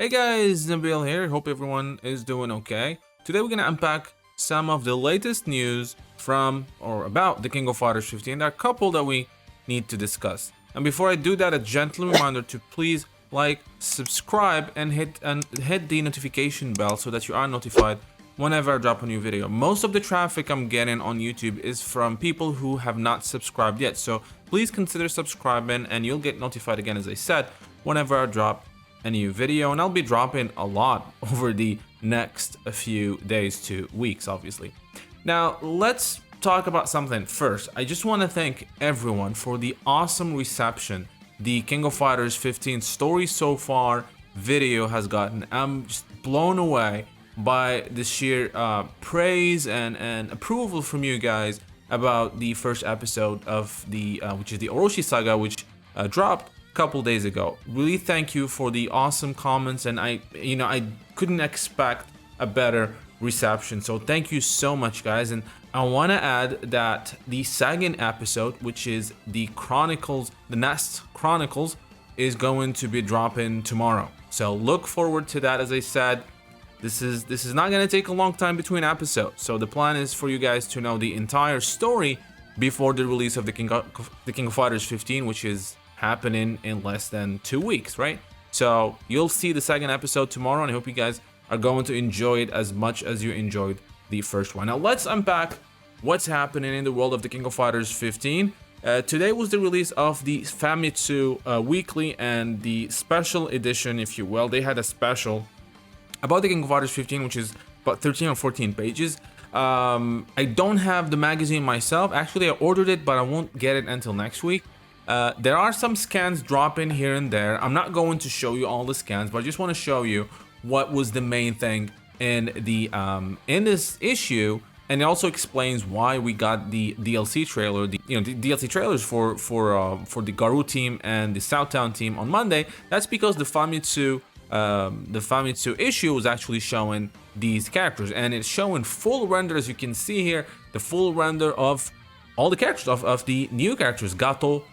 Hey guys, Nabil here. Hope everyone is doing okay. Today we're gonna unpack some of the latest news from or about the King of Fighters 15. There are a couple that we need to discuss. And before I do that, a gentle reminder to please like, subscribe, and hit the notification bell so that you are notified whenever I drop a new video. Most of the traffic I'm getting on YouTube is from people who have not subscribed yet. So please consider subscribing and you'll get notified again, as I said, whenever I drop a new video, and I'll be dropping a lot over the next few days to weeks, obviously. Now let's talk about something first. I just want to thank everyone for the awesome reception the King of Fighters 15 story so far video has gotten. I'm just blown away by the sheer praise and approval from you guys about the first episode of the which is the Orochi saga, which dropped couple days ago. Really thank you for the awesome comments, and I couldn't expect a better reception, so thank you so much, guys. And I want to add that the second episode, which is the Chronicles, the Nest Chronicles, is going to be dropping tomorrow, so look forward to that. As I said, this is not going to take a long time between episodes, so the plan is for you guys to know the entire story before the release of the King of Fighters 15, which is happening in less than 2 weeks, right? So you'll see the second episode tomorrow, and I hope you guys are going to enjoy it as much as you enjoyed the first one. Now let's unpack what's happening in the world of the King of Fighters 15. Today was the release of the Famitsu weekly and the special edition, if you will. They had a special about the King of Fighters 15, which is about 13 or 14 pages. I don't have the magazine myself. Actually, I ordered it, but I won't get it until next week. There are some scans dropping here and there. I'm not going to show you all the scans, but I just want to show you what was the main thing in the in this issue, and it also explains why we got the DLC trailer, the DLC trailers for the Garou team and the Southtown team on Monday. That's because the Famitsu issue was actually showing these characters, and it's showing full render, as you can see here, the full render of all the characters of the new characters, Gato,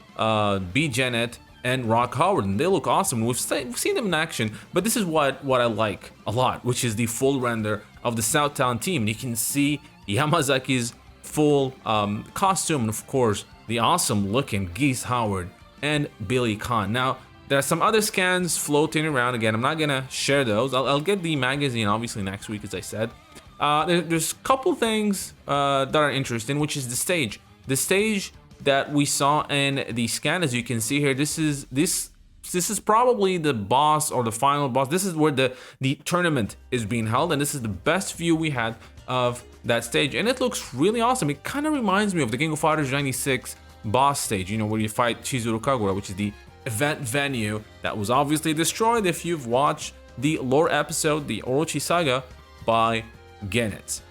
B. Janet, and Rock Howard, and they look awesome. We've seen them in action, but this is what I like a lot, which is the full render of the Southtown team. You can see Yamazaki's full costume, and of course the awesome looking Geese Howard and Billy Khan. Now there are some other scans floating around. Again, I'm not gonna share those. I'll get the magazine obviously next week, as I said. There's a couple things that are interesting, which is the stage. The stage that we saw in the scan, as you can see here, this is probably the boss or the final boss. This is where the tournament is being held, and this is the best view we had of that stage, and it looks really awesome. It kind of reminds me of the King of Fighters 96 boss stage, where you fight Chizuru Kagura, which is the event venue that was obviously destroyed if you've watched the lore episode, the Orochi saga by Genet.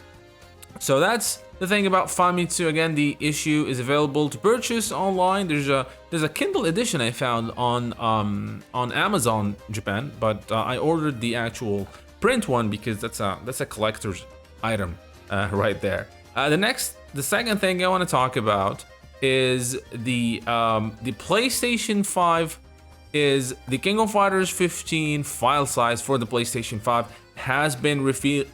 So that's the thing about Famitsu. Again, the issue is available to purchase online. There's a Kindle edition I found on Amazon Japan, but I ordered the actual print one because that's a collector's item right there. The second thing I want to talk about is the PlayStation 5. Is the King of Fighters 15 file size for the PlayStation 5 has been revealed,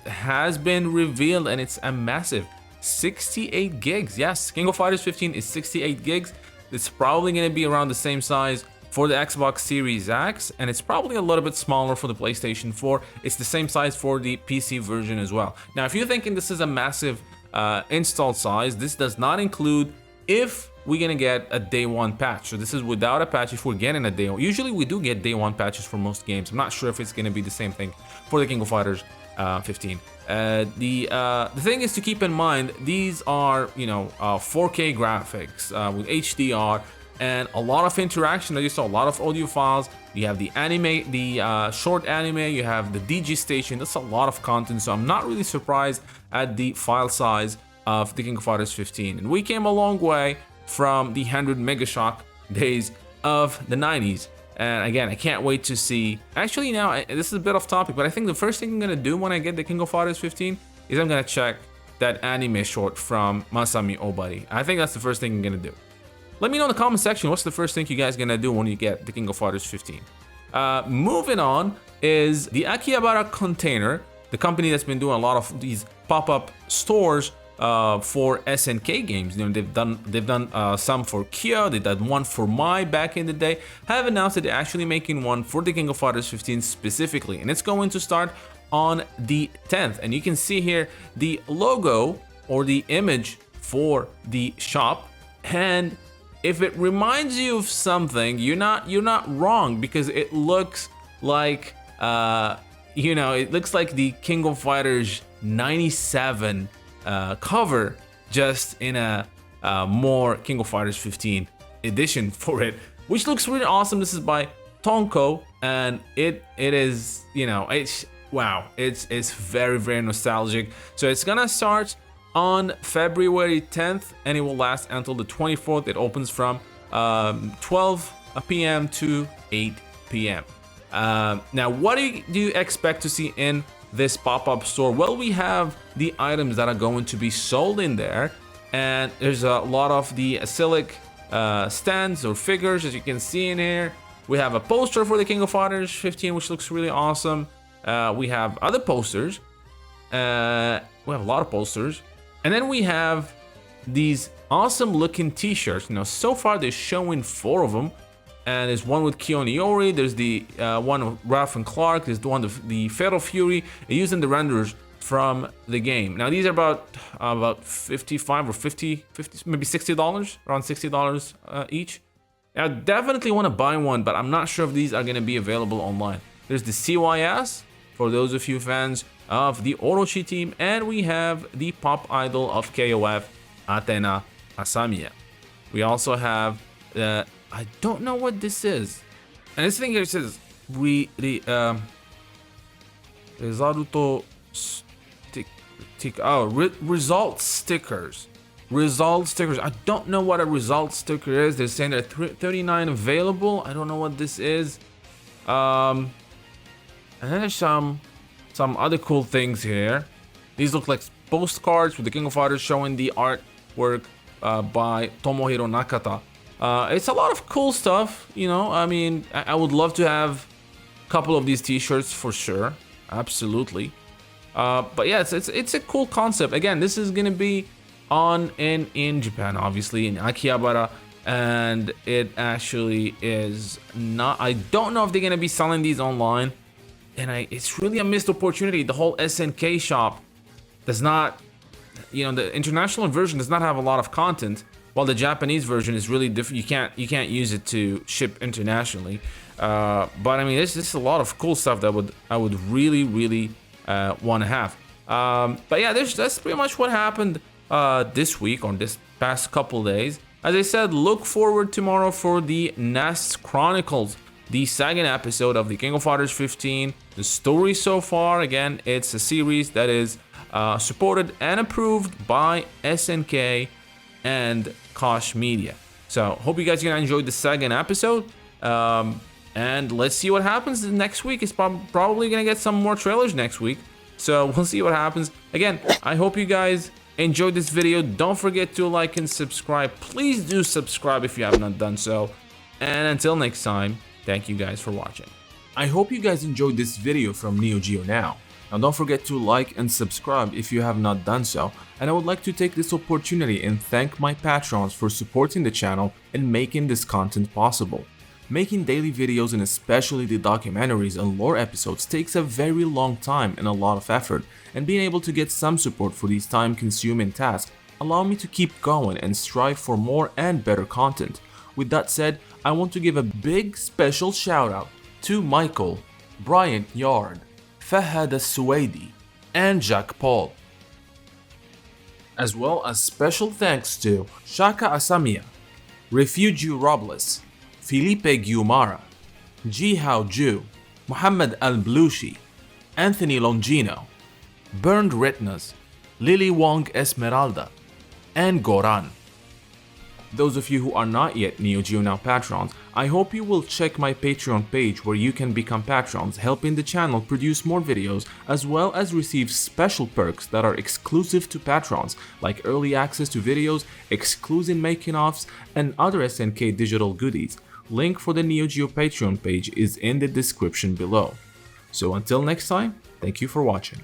and it's a massive 68 gigs. Yes, King of Fighters 15 is 68 gigs. It's probably going to be around the same size for the Xbox Series X, and it's probably a little bit smaller for the PlayStation 4. It's the same size for the PC version as well. Now, if you're thinking this is a massive install size, this does not include if we're gonna get a day one patch. So this is without a patch. If we're getting a day one, usually we do get day one patches for most games. I'm not sure if it's gonna be the same thing for the King of Fighters 15. The thing is to keep in mind, these are 4K graphics with HDR and a lot of interaction. You saw a lot of audio files. You have the anime, the short anime. You have the DG station. That's a lot of content. So I'm not really surprised at the file size of the King of Fighters 15. And we came a long way from the 100 Megashock days of the 90s. And again, I can't wait to see. Actually, now this is a bit off topic, but I think the first thing I'm gonna do when I get the King of Fighters 15 is I'm gonna check that anime short from Masami Obari. I think that's the first thing I'm gonna do. Let me know in the comment section, what's the first thing you guys gonna do when you get the King of Fighters 15? Moving on, is the Akihabara Container, the company that's been doing a lot of these pop-up stores for SNK games. You know, they've done some for Kia, they did one for Mai back in the day. Have announced that they're actually making one for the King of Fighters 15 specifically, and it's going to start on the 10th. And you can see here the logo or the image for the shop, and if it reminds you of something, you're not wrong, because it looks like you know, it looks like the King of Fighters 97 cover, just in a more King of Fighters 15 edition for it, which looks really awesome. This is by Tonko, and it is, you know, it's wow, it's very, very nostalgic. So it's gonna start on February 10th, and it will last until the 24th. It opens from 12 p.m. to 8 p.m. Now, what do you expect to see in this pop-up store? Well, we have the items that are going to be sold in there, and there's a lot of the Acrylic stands or figures, as you can see in here. We have a poster for the King of Fighters 15, which looks really awesome. We have other posters. We have a lot of posters. And then we have these awesome looking t-shirts. You know, so far they're showing 4 of them. And there's one with Kyo Niori, there's the one of Ralph and Clark, there's the one of the Fatal Fury, using the renders from the game. Now these are about 55 or 50, maybe $60, around $60 each. I definitely want to buy one, but I'm not sure if these are going to be available online. There's the CYS, for those of you fans of the Orochi team, and we have the pop idol of KOF, Athena Asamiya. We also have the, I don't know what this is, and this thing here says Resulto result stickers. Result stickers. I don't know what a result sticker is. They're saying there are 39 available. I don't know what this is. And then there's some other cool things here. These look like postcards with the King of Fighters, showing the artwork by Tomohiro Nakata. It's a lot of cool stuff, you know. I mean, I would love to have a couple of these t-shirts for sure. Absolutely. But yeah, it's a cool concept. Again, this is gonna be on in Japan, obviously, in Akihabara, and it actually is not. I don't know if they're gonna be selling these online, and it's really a missed opportunity. The whole SNK shop does not, you know, the international version does not have a lot of content, while the Japanese version is really different. You can't use it to ship internationally. But I mean, there's just a lot of cool stuff that I would really want to have. But yeah, that's pretty much what happened this week, or this past couple days. As I said, look forward tomorrow for the Nest Chronicles, the second episode of the King of Fighters 15. The story so far, again, it's a series that is supported and approved by SNK and Koch Media. So hope you guys are gonna enjoy the second episode, and let's see what happens next week. It's probably gonna get some more trailers next week, so we'll see what happens. Again, I hope you guys enjoyed this video. Don't forget to like and subscribe. Please do subscribe if you have not done so, and until next time, thank you guys for watching. I hope you guys enjoyed this video from Neo Geo Now. Now don't forget to like and subscribe if you have not done so, and I would like to take this opportunity and thank my patrons for supporting the channel and making this content possible. Making daily videos, and especially the documentaries and lore episodes, takes a very long time and a lot of effort, and being able to get some support for these time-consuming tasks allow me to keep going and strive for more and better content. With that said, I want to give a big special shout out to Michael, Bryant Yard, Fahad Al-Suwaidi, and Jack Paul. As well as special thanks to Shaka Asamiya, Refugio Robles, Felipe Guimara, Jihao Ju, Muhammad Al-Blushi, Anthony Longino, Burned Retinas, Lily Wong Esmeralda, and Goran. Those of you who are not yet Neo Geo Now patrons, I hope you will check my Patreon page where you can become patrons, helping the channel produce more videos, as well as receive special perks that are exclusive to patrons, like early access to videos, exclusive making-offs, and other SNK digital goodies. Link for the Neo Geo Patreon page is in the description below. So until next time, thank you for watching.